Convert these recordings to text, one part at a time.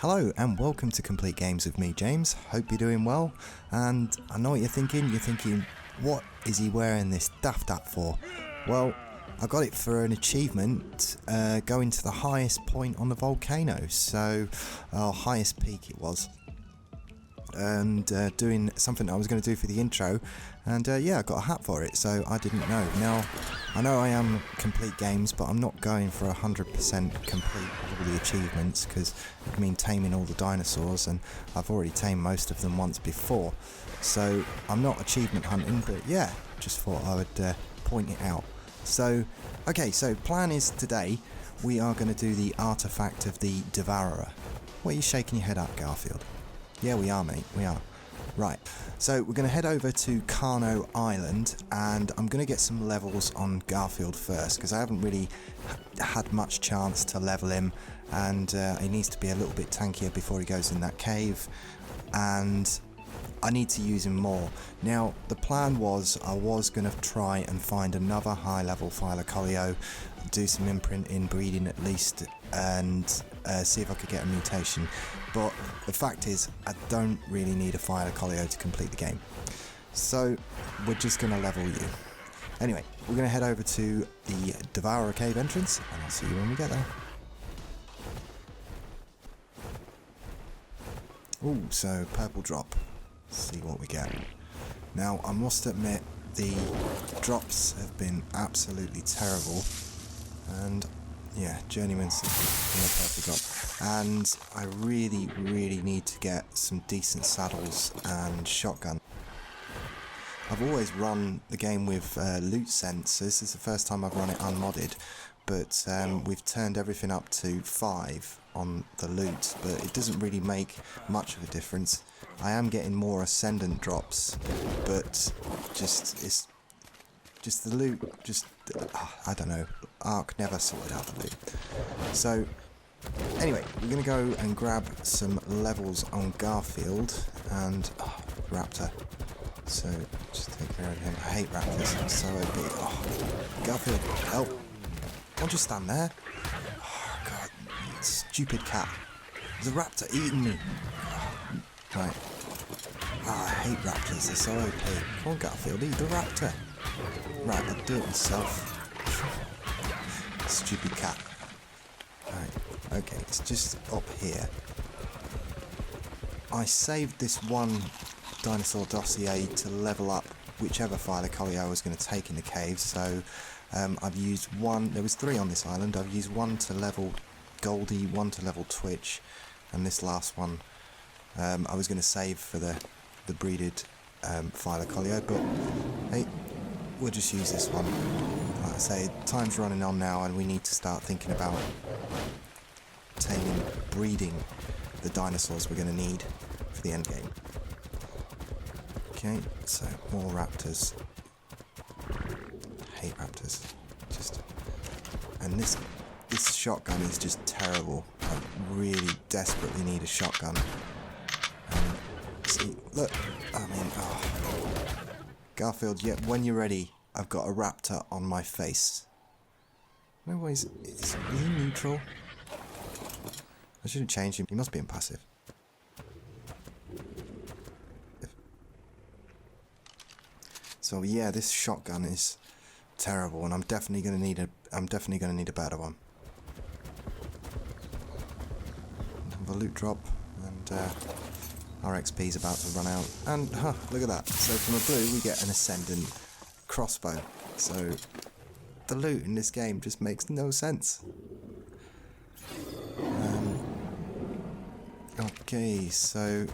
Hello and welcome to Complete Games with me, James. Hope you're doing well. And I know what you're thinking. You're thinking, what is he wearing this daft hat for? Well, I got it for an achievement, going to the highest point on the volcano. So, highest peak it was. And doing something I was going to do for the intro. And yeah, I got a hat for it, so I didn't know. Now, I know I am Complete Games, but I'm not going for 100% complete all the achievements, because I mean taming all the dinosaurs, and I've already tamed most of them once before. So I'm not achievement hunting, but yeah, just thought I would point it out. So, okay, so plan is today we are going to do the artifact of the Devourer. What are you shaking your head at, Garfield? Yeah, we are, mate, we are. Right, so we're going to head over to Carno Island, and I'm going to get some levels on Garfield first, because I haven't really had much chance to level him, and he needs to be a little bit tankier before he goes in that cave, and I need to use him more. Now, the plan was I was going to try and find another high-level Thylacoleo, do some imprinting, breeding at least, and see if I could get a mutation. But the fact is, I don't really need a Thylacoleo to complete the game. So, we're just going to level you. Anyway, we're going to head over to the Devourer cave entrance, and I'll see you when we get there. Ooh, so purple drop. See what we get. Now, I must admit, the drops have been absolutely terrible, and yeah, journeyman's purple drop, and I really need to get some decent saddles and shotgun. I've always run the game with loot sense, so this is the first time I've run it unmodded, but we've turned everything up to 5 on the loot, but it doesn't really make much of a difference. I am getting more ascendant drops, but it's just the loot, I don't know, Ark never sorted out the loot. So anyway, we're going to go and grab some levels on Garfield and Raptor. So just take care of him. I hate raptors, I'm so OP. Garfield, help. Don't just stand there. Oh god, you stupid cat. There's a raptor eating me. Right. I hate raptors, they're so OP. Come on, Garfield, eat the raptor. Right, I'll do it myself. Stupid cat. Right, okay, it's just up here. I saved this one dinosaur dossier to level up whichever Thylacoleo I was going to take in the cave, so I've used one. There was 3 on this island. I've used one to level Goldie, one to level Twitch, and this last one I was going to save for the breeded Thylacoleo, but hey, we'll just use this one. Like I say, time's running on now, and we need to start thinking about breeding the dinosaurs we're going to need for the end game. Okay, so more raptors. Hate raptors. And this shotgun is just terrible. I really desperately need a shotgun. See, look, I mean, Garfield, yeah, when you're ready, I've got a raptor on my face. No way, is he neutral? I should have changed him. He must be impassive. So yeah, this shotgun is terrible, and I'm definitely going to need a better one. Another loot drop, and our XP is about to run out. And look at that. So from a blue, we get an ascendant crossbow. So the loot in this game just makes no sense. Okay, so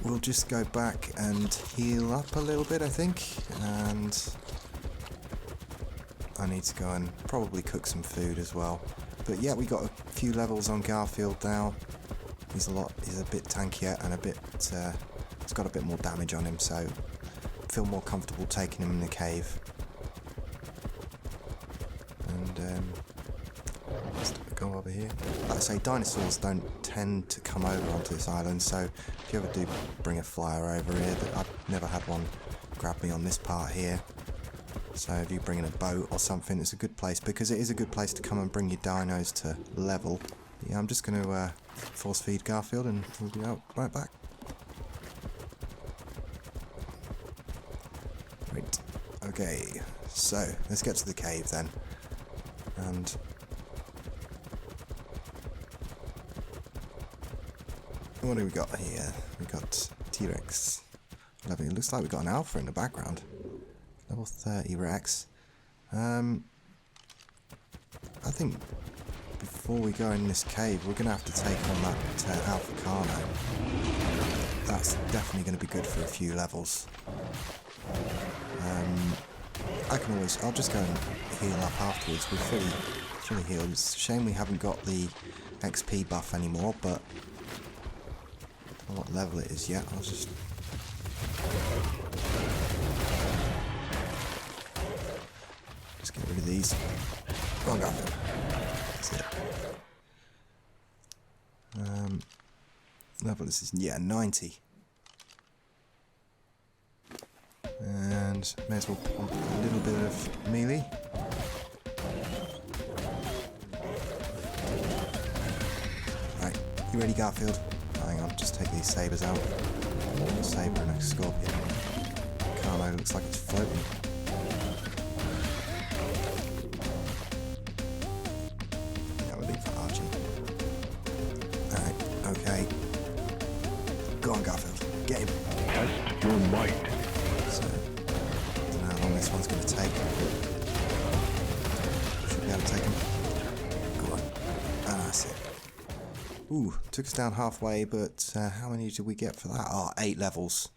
we'll just go back and heal up a little bit, I think, and I need to go and probably cook some food as well. But yeah, we got a few levels on Garfield now. He's a bit tankier and he's got a bit more damage on him, so I feel more comfortable taking him in the cave. And let's go over here. Like I say, dinosaurs don't tend to come over onto this island, so if you ever do bring a flyer over here, I've never had one grab me on this part here. So if you bring in a boat or something, it's a good place, because it is a good place to come and bring your dinos to level. Yeah, I'm just going to force feed Garfield and we'll be out right back. Right, okay, so let's get to the cave then. And what do we got here? We got T-Rex. It looks like we got an alpha in the background. Level 30 Rex. I think before we go in this cave, we're going to have to take on that Alpha Carno. That's definitely going to be good for a few levels. I'll just go and heal up afterwards. We're fully healed. It's a shame we haven't got the XP buff anymore, but I don't know what level it is yet. I'll just... Let's get rid of these. Go on, Garfield. That's it. Level this is, yeah, 90. And may as well pump a little bit of melee. Right, you ready, Garfield? Hang on, just take these sabres out. A sabre and a scorpion. Carlo looks like it's floating. Yeah, we'll leave for Archie. Alright, okay. Go on, Garfield. Get him. Test your might. So, I don't know how long this one's going to take. Should be able to take him. Go on. Ah, that's it. Ooh, took us down halfway, but how many did we get for that? Oh, 8 levels.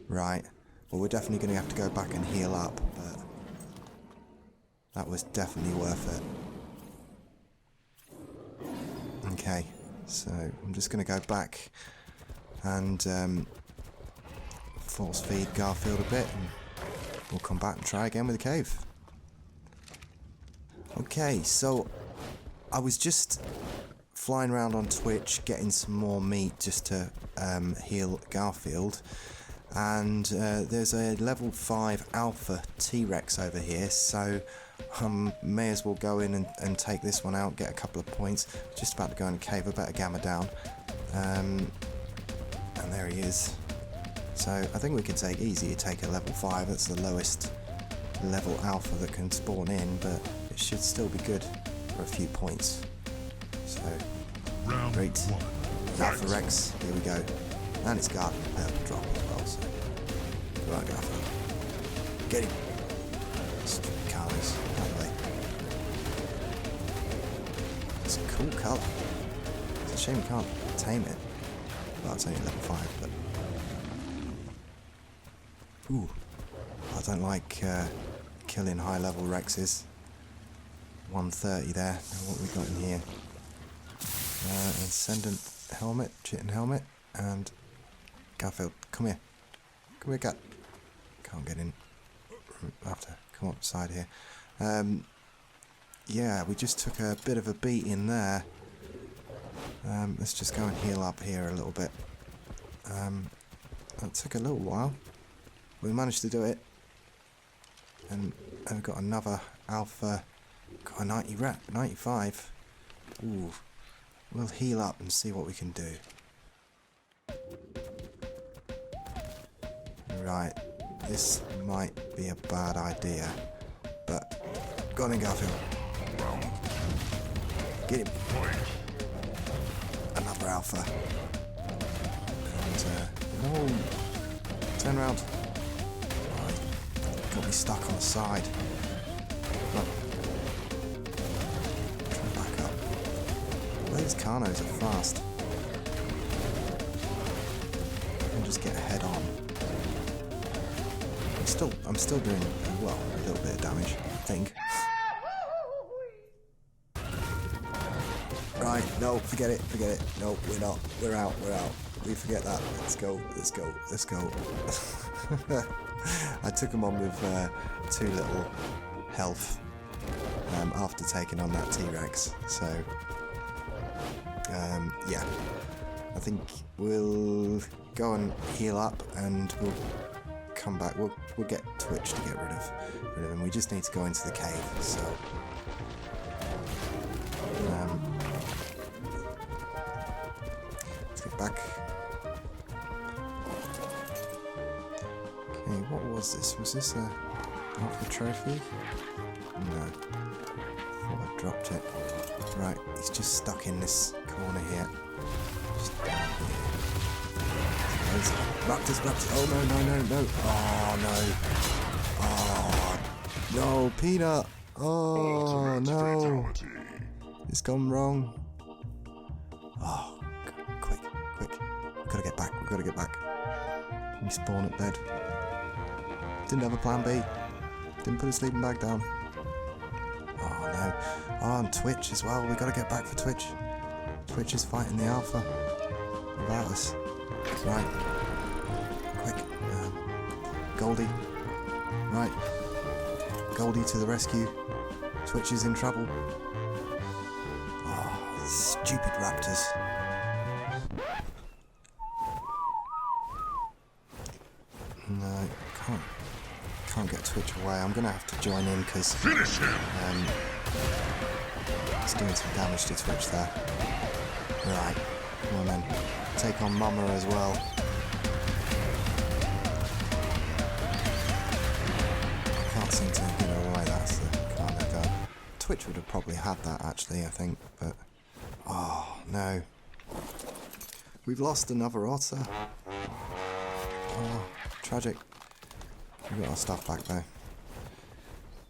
Right. Well, we're definitely going to have to go back and heal up, but that was definitely worth it. Okay, so I'm just going to go back and force feed Garfield a bit, and we'll come back and try again with the cave. Okay, so I was just flying around on Twitch getting some more meat just to heal Garfield, and there's a level 5 alpha T-Rex over here, so may as well go in and take this one out, get a couple of points. Just about to go in the cave, I better gamma down, and there he is. So I think we can take a level 5, that's the lowest level alpha that can spawn in, but it should still be good for a few points. So, great. Alpha Rex, here we go. And it's got a purple drop as well, so. Right, Garfield. Get him. Stupid colours, out of the way. It's a cool colour. It's a shame we can't tame it. Well, it's only level 5, but. Ooh. I don't like killing high level Rexes. 130 there. Now what we got in here? Ascendant helmet, chitin helmet, and Garfield, come here. Come here, cat. Can't get in. I have to come up the side here. Yeah, we just took a bit of a beat in there. Let's just go and heal up here a little bit. That took a little while. We managed to do it. And we've got another alpha. Got a 95. Ooh. We'll heal up and see what we can do. Right. This might be a bad idea. But go on in, Garfield. Get him. Another alpha. And, no. Turn around. Got me stuck on the side. Look. Try and back up. These Carnos are fast. I can just get head on. I'm still doing, well, a little bit of damage, I think. Right, no, forget it. No, we're not. We're out. We forget that. Let's go. I took him on with 2 little health after taking on that T-Rex, so yeah, I think we'll go and heal up and we'll come back. We'll get Twitch to get rid of him. We just need to go into the cave, so back. Okay, what was this? Was this a alpha trophy? No. Thought I dropped it. Right, he's just stuck in this corner here. Just down here. Raptors, raptors. Oh no, no, no, no. Oh no. Oh no, Peanut. Oh no. It's gone wrong. Oh, quick, quick. We've got to get back, we've got to get back. We spawn at bed. Didn't have a plan B. Didn't put a sleeping bag down. Oh no. Oh, and Twitch as well. We've got to get back for Twitch. Twitch is fighting the alpha without us. Right. Quick. Goldie. Right. Goldie to the rescue. Twitch is in trouble. Oh, stupid raptors. No, can't get Twitch away. I'm gonna have to join in because it's doing some damage to Twitch there. Right, come on then. Take on Mama as well. Can't seem to get her away. That's the kind of go. Twitch would have probably had that actually, I think, but oh no, we've lost another otter. Oh, tragic. We got our stuff back though.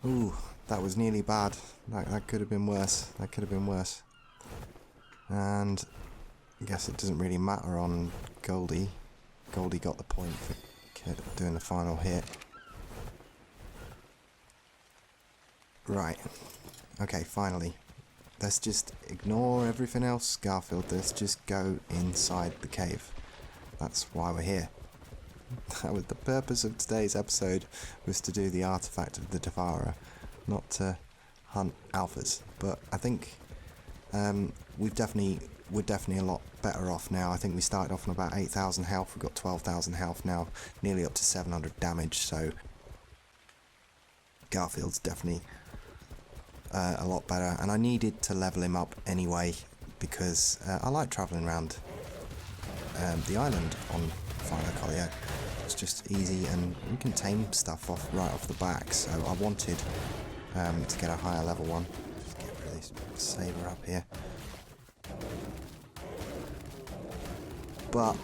Ooh, that was nearly bad. That could have been worse. That could have been worse. And I guess it doesn't really matter on Goldie. Goldie got the point for doing the final hit. Right. Okay, finally. Let's just ignore everything else, Garfield. Let's just go inside the cave. That's why we're here. That was the purpose of today's episode, was to do the artifact of the Devourer, not to hunt alphas. But I think we're definitely a lot better off now. I think we started off on about 8,000 health. We've got 12,000 health now, nearly up to 700 damage. So Garfield's definitely a lot better, and I needed to level him up anyway because I like travelling around the island on Honkonen. It's just easy, and we can tame stuff right off the back. So I wanted to get a higher level one. Just get rid of this saber up here. But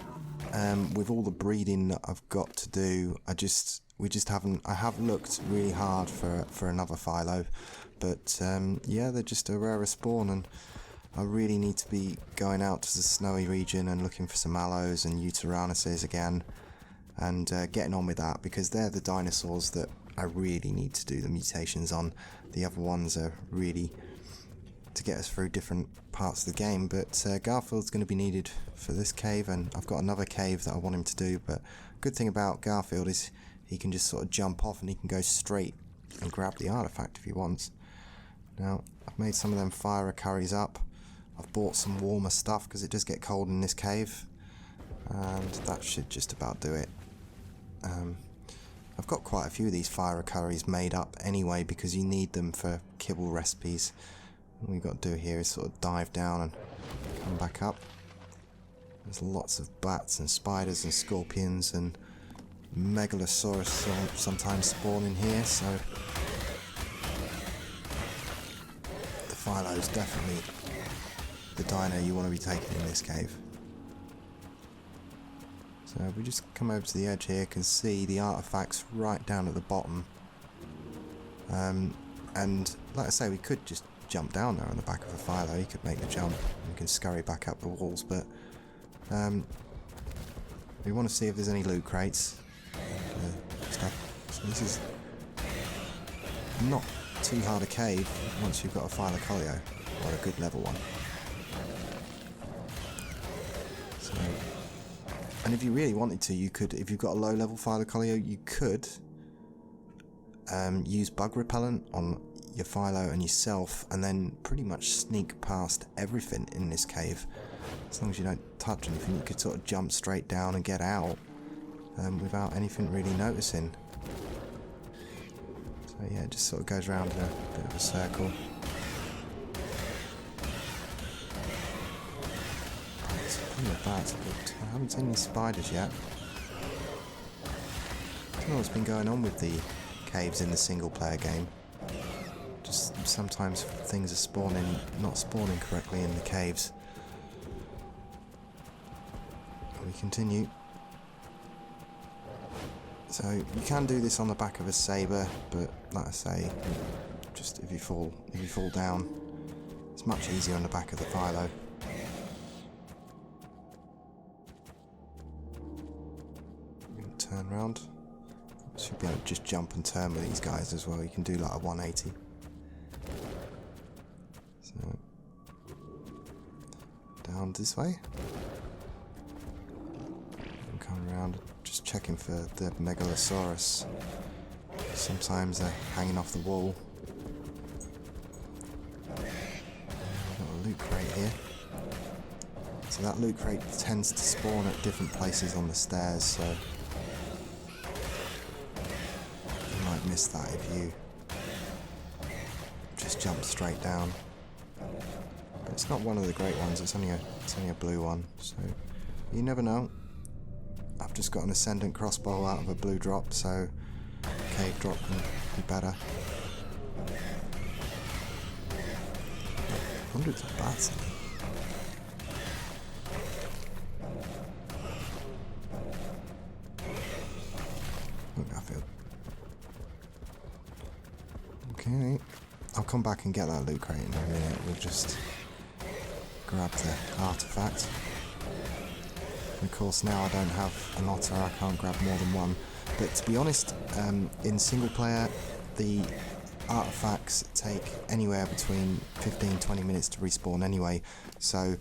with all the breeding that I've got to do, I have looked really hard for another Philo, but yeah, they're just a rarer spawn, and I really need to be going out to the snowy region and looking for some mallows and Uteranuses again, and getting on with that, because they're the dinosaurs that I really need to do the mutations on. The other ones are really to get us through different parts of the game, but Garfield's going to be needed for this cave, and I've got another cave that I want him to do. But good thing about Garfield is he can just sort of jump off and he can go straight and grab the artifact if he wants. Now, I've made some of them fire curries up. I've bought some warmer stuff because it does get cold in this cave, and that should just about do it. I've got quite a few of these fire curries made up anyway because you need them for kibble recipes. All we've got to do here is sort of dive down and come back up. There's lots of bats and spiders and scorpions and Megalosaurus sometimes spawn in here, so the Philo's definitely the dino you want to be taking in this cave. So if we just come over to the edge here, can see the artifacts right down at the bottom. And like I say, we could just jump down there on the back of a Philo. You could make the jump and we can scurry back up the walls, but we want to see if there's any loot crates. So this is not too hard a cave once you've got a Philo or a good level one. So, and if you really wanted to, you could, if you've got a low level Philo, you could use bug repellent on your Philo and yourself, and then pretty much sneak past everything in this cave. As long as you don't touch anything, you could sort of jump straight down and get out without anything really noticing. So yeah, it just sort of goes around in a bit of a circle. Right, Something like that, but I haven't seen any spiders yet. I don't know what's been going on with the caves in the single player game. Just sometimes things are not spawning correctly in the caves. We continue. So you can do this on the back of a saber, but like I say, just if you fall down, it's much easier on the back of the philo. Turn around. Should be able to just jump and turn with these guys as well. You can do like a 180. So down this way. And come around, just checking for the Megalosaurus. Sometimes they're hanging off the wall. Got a loot crate here. So that loot crate tends to spawn at different places on the stairs, so you might miss that if you just jump straight down. But it's not one of the great ones, it's only a blue one, so you never know. I've just got an ascendant crossbow out of a blue drop, so cave drop can be better. Hundreds of bats in there. Garfield. Okay, I'll come back and get that loot crate in a minute. We'll just grab the artifact. And of course, now I don't have an otter, I can't grab more than one. But to be honest, in single player, the artifacts take anywhere between 15-20 minutes to respawn anyway. So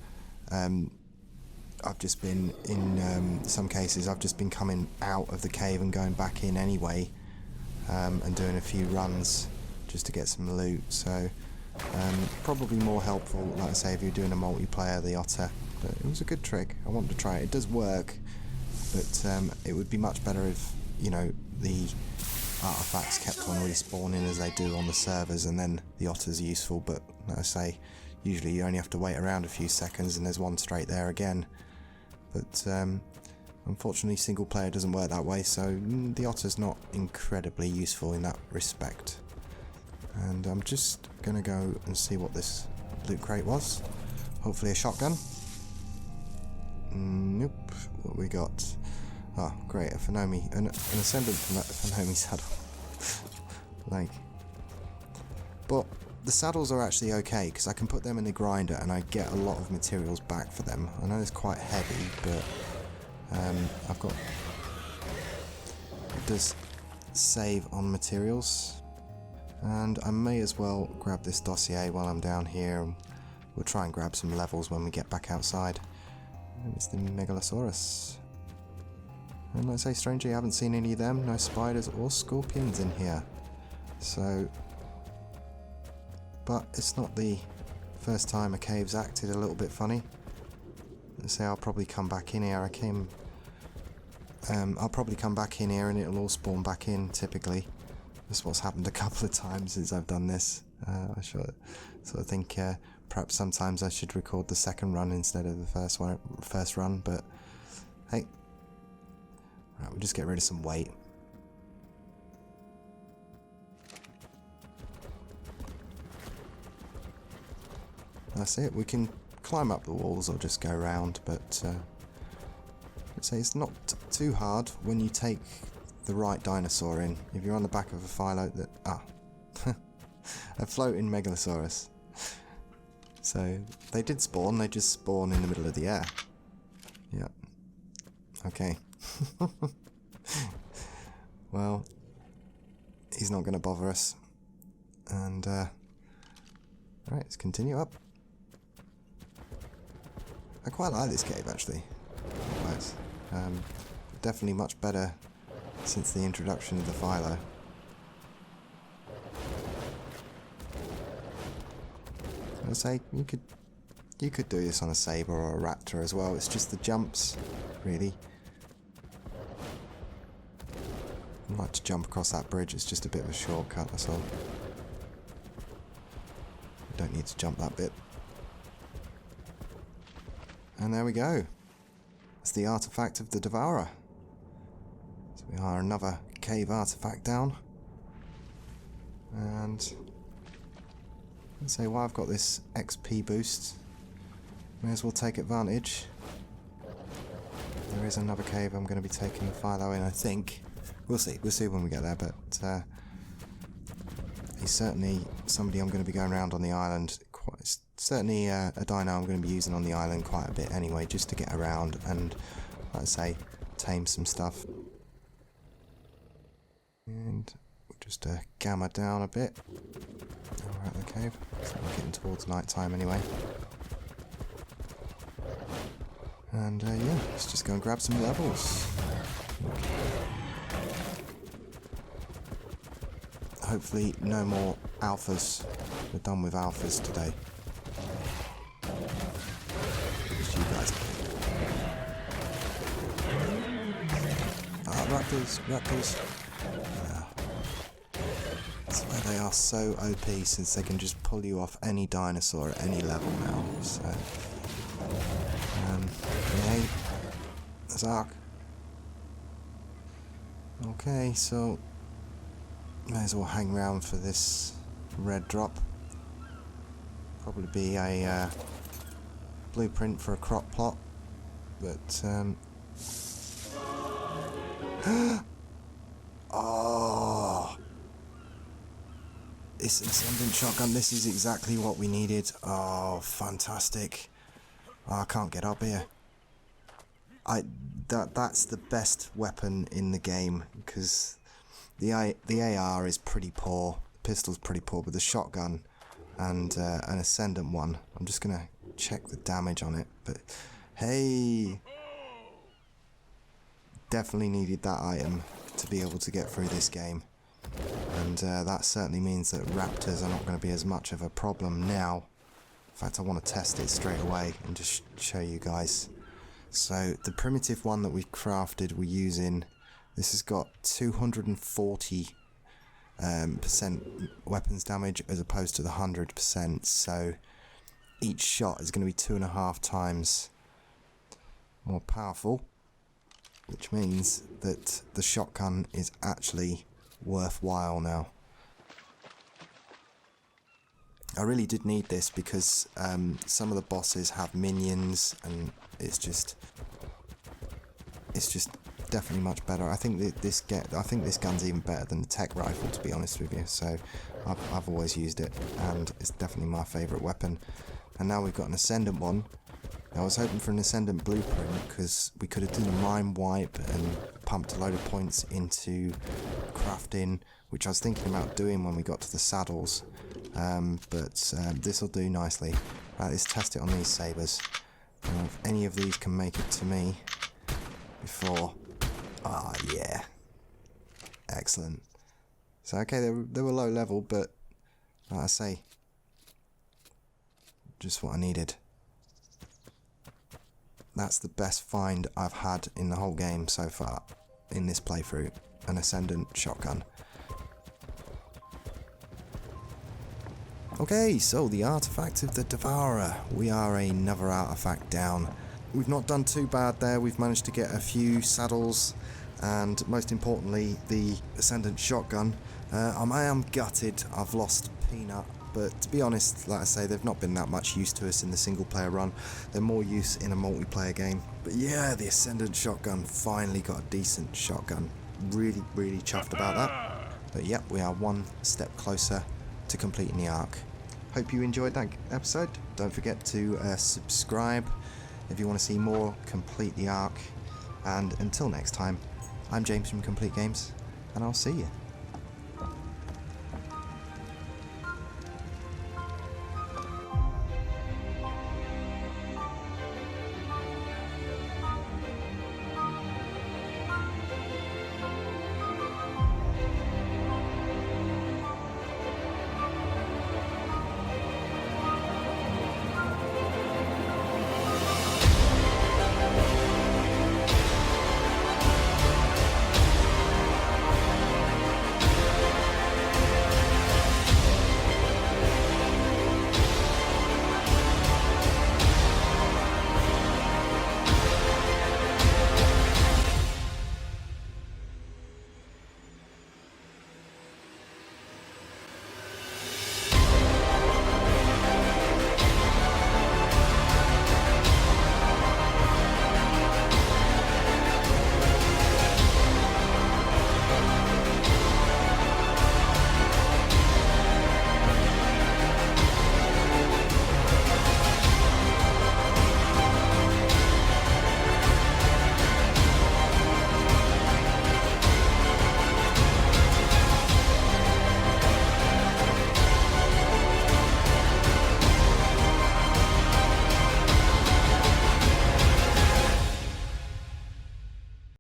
I've just been, in some cases, I've just been coming out of the cave and going back in anyway, and doing a few runs just to get some loot. So probably more helpful, like I say, if you're doing a multiplayer, the otter. But it was a good trick. I wanted to try it. It does work, but it would be much better if, you know, the artifacts kept on respawning as they do on the servers, and then the otter's useful. But like I say, usually you only have to wait around a few seconds and there's one straight there again. But unfortunately single player doesn't work that way, so the otter's not incredibly useful in that respect. And I'm just gonna go and see what this loot crate was. Hopefully a shotgun. Nope. What we got? Oh, great, a Phenomi, an ascendant Phenomi saddle. Like, but the saddles are actually okay because I can put them in the grinder and I get a lot of materials back for them. I know it's quite heavy, but I've got, it does save on materials, and I may as well grab this dossier while I'm down here, and we'll try and grab some levels when we get back outside. And it's the Megalosaurus. And like I say, strangely I haven't seen any of them, no spiders or scorpions in here. So, but it's not the first time a cave's acted a little bit funny. Let's say I'll probably come back in here. I'll probably come back in here and it'll all spawn back in typically. That's what's happened a couple of times since I've done this. I sort of think perhaps sometimes I should record the second run instead of the first run, but hey. Right, we'll just get rid of some weight. That's it. We can climb up the walls or just go around, but I'd say it's not too hard when you take the right dinosaur in. If you're on the back of a philo a floating Megalosaurus. So they did spawn. They just spawn in the middle of the air. Yep. Okay. Well, he's not going to bother us. And right, let's continue up. I quite like this cave actually. Nice. Definitely much better since the introduction of the philo. I'd say you could do this on a saber or a raptor as well. It's just the jumps, really. I'd like to jump across that bridge. It's just a bit of a shortcut, that's all. Don't need to jump that bit. And there we go. the artifact of the Devourer. So we are another cave artifact down. And let's say while I've got this XP boost, may as well take advantage. There is another cave I'm going to be taking the Philo in, I think. We'll see when we get there, but he's certainly somebody I'm going to be going around on the island. Certainly a dino I'm going to be using on the island quite a bit anyway, just to get around and, like I say, tame some stuff. And we'll just gamma down a bit. We're at the cave. So we're getting towards night time anyway. And yeah, let's just go and grab some levels. Hopefully no more alphas. We're done with alphas today. Just you guys. Raptors. That's why they are so OP, since they can just pull you off any dinosaur at any level now. So, yay. There's Ark. Okay, so may as well hang around for this red drop. Probably be a blueprint for a crop plot, but oh, this Ascendant shotgun, this is exactly what we needed. Oh, fantastic. Oh, I can't get up here. That's the best weapon in the game, because the AR is pretty poor, the pistol's pretty poor, but the shotgun and an Ascendant one, I'm just gonna check the damage on it, but hey, definitely needed that item to be able to get through this game, and that certainly means that raptors are not going to be as much of a problem now. In fact, I want to test it straight away and just show you guys. So the primitive one that we've crafted, we're using, this has got 240% weapons damage as opposed to the 100%, so each shot is going to be 2.5 times more powerful, which means that the shotgun is actually worthwhile now. I really did need this because some of the bosses have minions, and it's just definitely much better. I think this gun's even better than the tech rifle, to be honest with you. So I've always used it, and it's definitely my favourite weapon. And now we've got an Ascendant one. I was hoping for an Ascendant blueprint because we could have done a mine wipe and pumped a load of points into crafting, which I was thinking about doing when we got to the saddles. But this will do nicely. Right, let's test it on these sabres. If any of these can make it to me before... Ah, yeah. Excellent. So, okay, they were low level, but like I say, just what I needed. That's the best find I've had in the whole game so far in this playthrough. An Ascendant shotgun. Okay, so the artifact of the Devourer. We are another artifact down. We've not done too bad there. We've managed to get a few saddles and, most importantly, the Ascendant shotgun. I am gutted I've lost Peanut, but to be honest, like I say, they've not been that much use to us in the single player run. They're more use in a multiplayer game. But yeah, the Ascendant shotgun, finally got a decent shotgun. Really, really chuffed about that. But yep, we are one step closer to completing the arc. Hope you enjoyed that episode. Don't forget to subscribe if you want to see more complete the arc. And until next time, I'm James from Complete Games, and I'll see you.